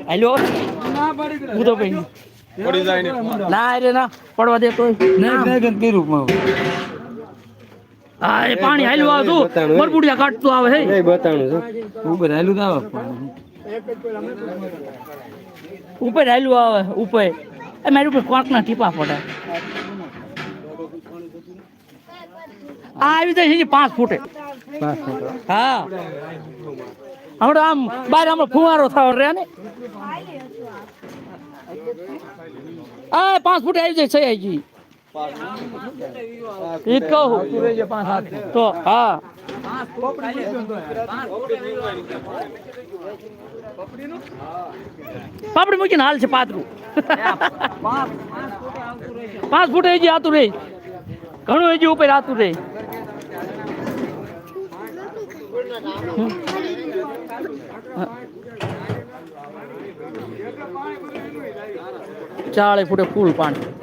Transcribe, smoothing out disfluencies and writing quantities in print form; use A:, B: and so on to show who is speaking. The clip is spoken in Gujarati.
A: હેલો હું તો ભાઈ
B: પડી જાય ને
A: ના રે ના પડવા દે તો હા એ પાણી હાલ્યું આવે તું બરબુડિયા કાઢતું આવે હે
B: બતાણું છે
C: ઉપર હાલું તો આવે
A: ઉપર હાલ્યું આવે ઉપર એ મારી ઉપર કોક ના ટીપા પડે આ આવી જાય છે 5 ફૂટે હા હમણાં આમ બાર હમણાં ફુવારો થયો રે ને આ 5 ફૂટે આવી જાય છે આજી એ કહું તો હા પાપડી મૂકીને હાલ છે પાતરું 5 ફૂટ હજી આતું રે ઘણું હજી ઉપર આતું રે ચાળે ફૂટે ફૂલ પાણી